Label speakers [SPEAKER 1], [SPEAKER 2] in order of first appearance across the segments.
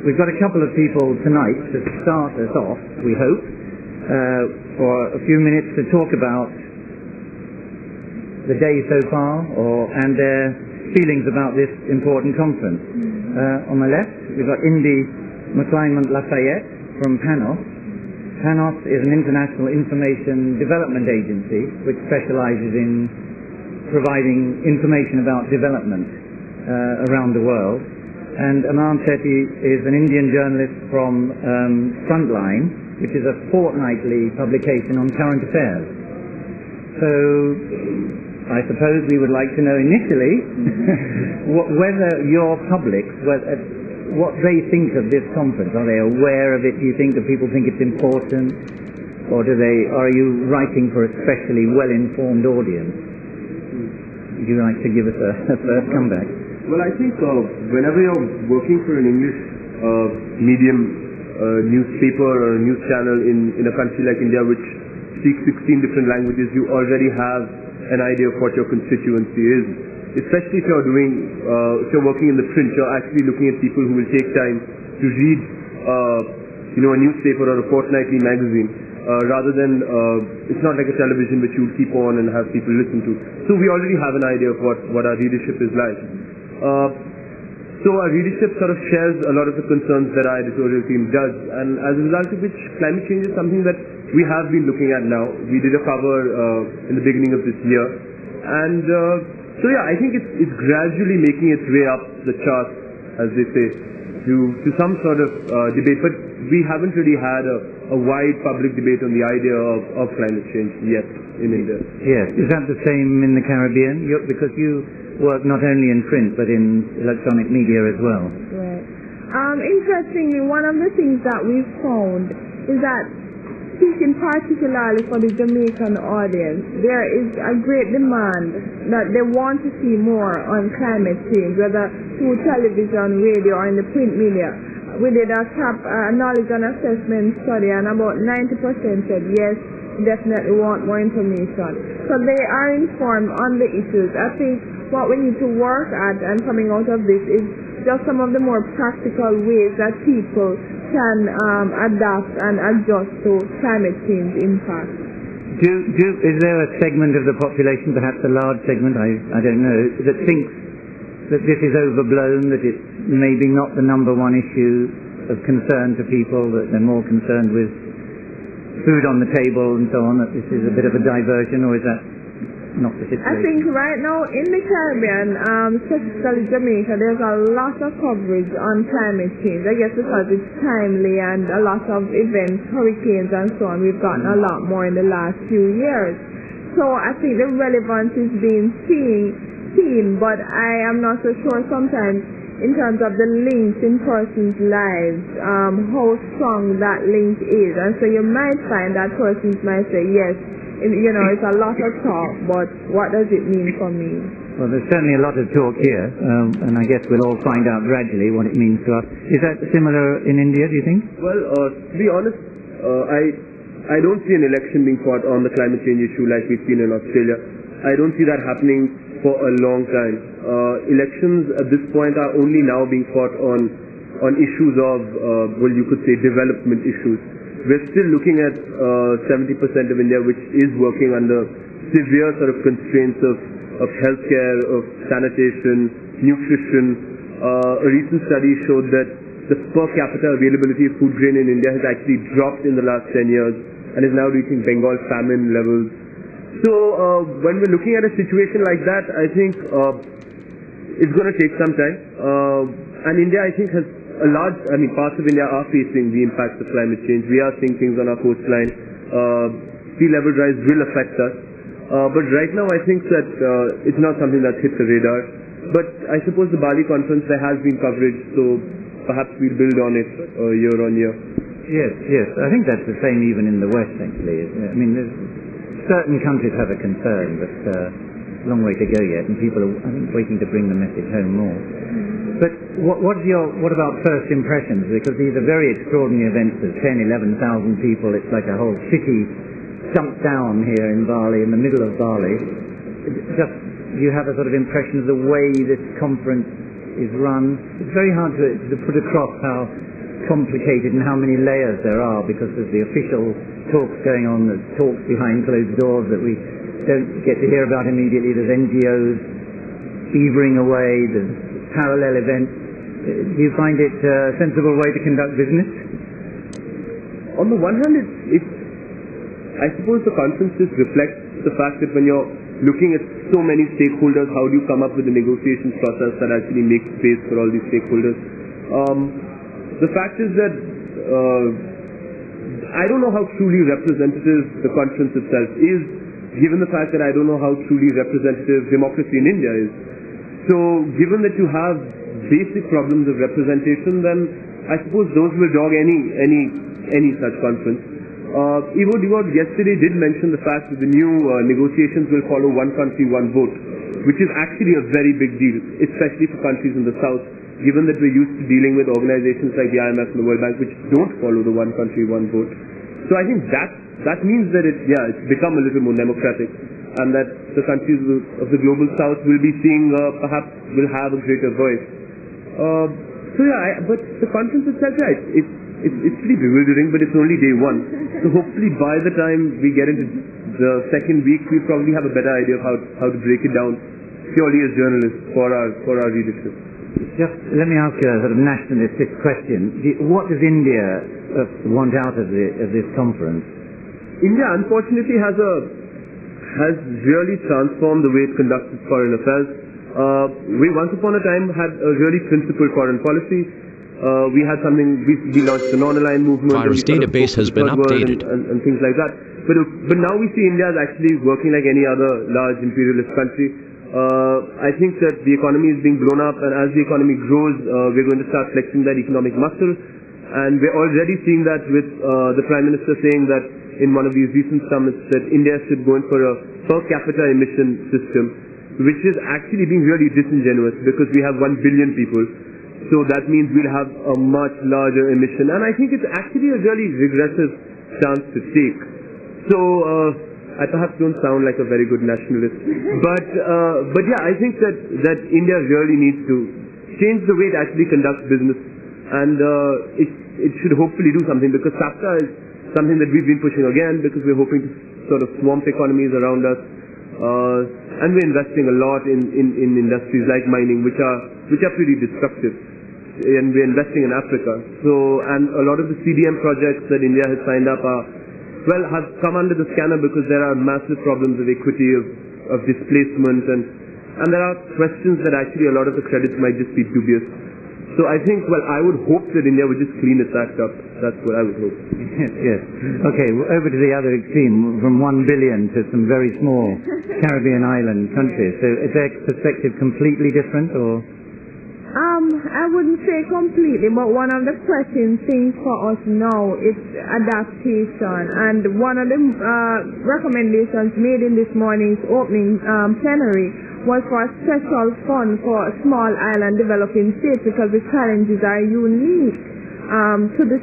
[SPEAKER 1] we've got a couple of people tonight to start us off, we hope, for a few minutes to talk about the day so far and their feelings about this important conference. On my left, we've got Indy McClinement Lafayette from PANOS. PANOS is an international information development agency which specializes in providing information about development around the world. And Aman Sethi is an Indian journalist from Frontline, which is a fortnightly publication on current affairs. So I suppose we would like to know initially whether your public, what they think of this conference. Are they aware of it? Do you think that people think it's important? Or are you writing for a specially well-informed audience? Would you like to give us a first comeback?
[SPEAKER 2] Well, I think whenever you're working for an English medium newspaper or a news channel in a country like India, which speaks 16 different languages, you already have an idea of what your constituency is. Especially if if you're working in the print, you're actually looking at people who will take time to read, a newspaper or a fortnightly magazine, rather than it's not like a television which you'll keep on and have people listen to. So we already have an idea of what our readership is like. So our readership sort of shares a lot of the concerns that our editorial team does, and as a result of which, climate change is something that we have been looking at now. We did a cover in the beginning of this year, and so yeah, I think it's gradually making its way up the charts, as they say, to some sort of debate. But we haven't really had a wide public debate on the idea of climate change yet in India.
[SPEAKER 1] Yes, is that the same in the Caribbean? Because you work not only in print but in electronic media as well.
[SPEAKER 3] Right. Interestingly, one of the things that we've found is that, speaking particularly for the Jamaican audience, there is a great demand that they want to see more on climate change, whether through television, radio, or in the print media. We did a knowledge and assessment study, and about 90% said yes, definitely want more information. So they are informed on the issues. I think what we need to work at, and coming out of this, is just some of the more practical ways that people can adapt and adjust to climate change impact.
[SPEAKER 1] Is there a segment of the population, perhaps a large segment, I don't know, that thinks that this is overblown, that it's maybe not the number one issue of concern to people, that they're more concerned with food on the table and so on, that this is a bit of a diversion, or is that not the situation?
[SPEAKER 3] I think right now in the Caribbean, specifically Jamaica, there's a lot of coverage on climate change. I guess because it's timely and a lot of events, hurricanes and so on, we've gotten a lot more in the last few years. So I think the relevance is being seen, but I am not so sure sometimes in terms of the links in persons' lives, how strong that link is. And so you might find that persons might say, yes, it's a lot of talk, but what does it mean for me?
[SPEAKER 1] Well, there's certainly a lot of talk here, and I guess we'll all find out gradually what it means to us. Is that similar in India, do you think?
[SPEAKER 2] Well, to be honest, I don't see an election being fought on the climate change issue like we've seen in Australia. I don't see that happening for a long time. Elections at this point are only now being fought on issues of, you could say, development issues. We're still looking at 70% of India which is working under severe sort of constraints of healthcare, of sanitation, nutrition. A recent study showed that the per capita availability of food grain in India has actually dropped in the last 10 years and is now reaching Bengal famine levels. So when we're looking at a situation like that, I think it's going to take some time. And India, I think, has parts of India are facing the impacts of climate change. We are seeing things on our coastline. Sea level rise will affect us. But right now, I think that it's not something that's hit the radar. But I suppose the Bali Conference, there has been coverage, so perhaps we'll build on it year on year.
[SPEAKER 1] Yes. I think that's the same even in the West, actually. I mean, certain countries have a concern, but a long way to go yet, and people are, I think, waiting to bring the message home more. But what about first impressions? Because these are very extraordinary events of 10, 11,000 people. It's like a whole city jumped down here in Bali, in the middle of Bali. Just, you have a sort of impression of the way this conference is run. It's very hard to put across how complicated and how many layers there are, because there's the official talks going on, there's talks behind closed doors that we don't get to hear about immediately, there's NGOs beavering away, there's parallel events. Do you find it a sensible way to conduct business?
[SPEAKER 2] On the one hand, I suppose the conferences reflect the fact that when you're looking at so many stakeholders, how do you come up with a negotiation process that actually makes space for all these stakeholders? The fact is that I don't know how truly representative the conference itself is, given the fact that I don't know how truly representative democracy in India is. So given that you have basic problems of representation, then I suppose those will dog any such conference. Ivo Divod yesterday did mention the fact that the new negotiations will follow one country, one vote, which is actually a very big deal, especially for countries in the south, given that we're used to dealing with organizations like the IMF and the World Bank, which don't follow the one country, one vote. So I think that means that it's become a little more democratic, and that the countries of the global south will be seeing, perhaps will have a greater voice. But the conference itself, it's pretty bewildering, but it's only day one. So hopefully by the time we get into the second week, we probably have a better idea of how to break it down purely as journalists for our readership.
[SPEAKER 1] Just let me ask you a sort of nationalistic question. What does India want out of this conference?
[SPEAKER 2] India, unfortunately, has really transformed the way it conducts its foreign affairs. We once upon a time had a really principled foreign policy. We had something, we launched the non-aligned movement.
[SPEAKER 4] Virus database has been updated.
[SPEAKER 2] And things like that. But now we see India as actually working like any other large imperialist country. I think that the economy is being blown up, and as the economy grows, we're going to start flexing that economic muscle. And we're already seeing that with the Prime Minister saying that in one of these recent summits that India should go in for a per capita emission system, which is actually being really disingenuous because we have 1 billion people. So that means we'll have a much larger emission. And I think it's actually a really regressive stance to take. So I perhaps don't sound like a very good nationalist. But yeah, I think that India really needs to change the way it actually conducts business. And it should hopefully do something, because SAFTA is something that we've been pushing again, because we're hoping to sort of swamp economies around us. And we're investing a lot in industries like mining, which are pretty destructive. And we're investing in Africa. So, and a lot of the CDM projects that India has signed up have come under the scanner because there are massive problems of equity, of displacement, and there are questions that actually a lot of the credits might just be dubious. So I think, I would hope that India would just clean its act up. That's what I would hope.
[SPEAKER 1] Yes. Okay, over to the other extreme, from 1 billion to some very small Caribbean island countries. So is their perspective completely different, or?
[SPEAKER 3] I wouldn't say completely, but one of the pressing things for us now is adaptation. And one of the recommendations made in this morning's opening plenary was for a special fund for small island developing states, because the challenges are unique to the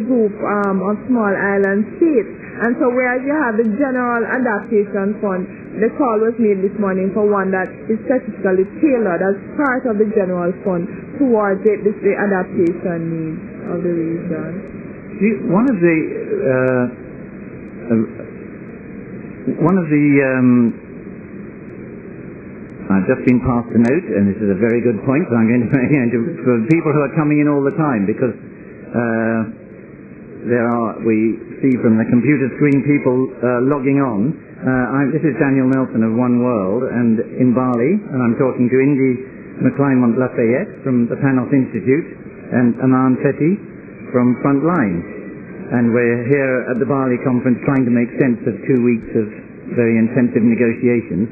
[SPEAKER 3] group of small island states. And so whereas you have the general adaptation fund, the call was made this morning for one that is specifically tailored as part of the general fund towards the adaptation needs of the region.
[SPEAKER 1] One of the I've just been passed a note, and this is a very good point, so I'm going to make it for people who are coming in all the time, because we see from the computer screen people logging on. This is Danniel Nelson of OneWorld, and in Bali, and I'm talking to Indy McClymont Lafayette from the Panos Institute, and Aman Sethi from Frontline. And we're here at the Bali Conference trying to make sense of 2 weeks of very intensive negotiations.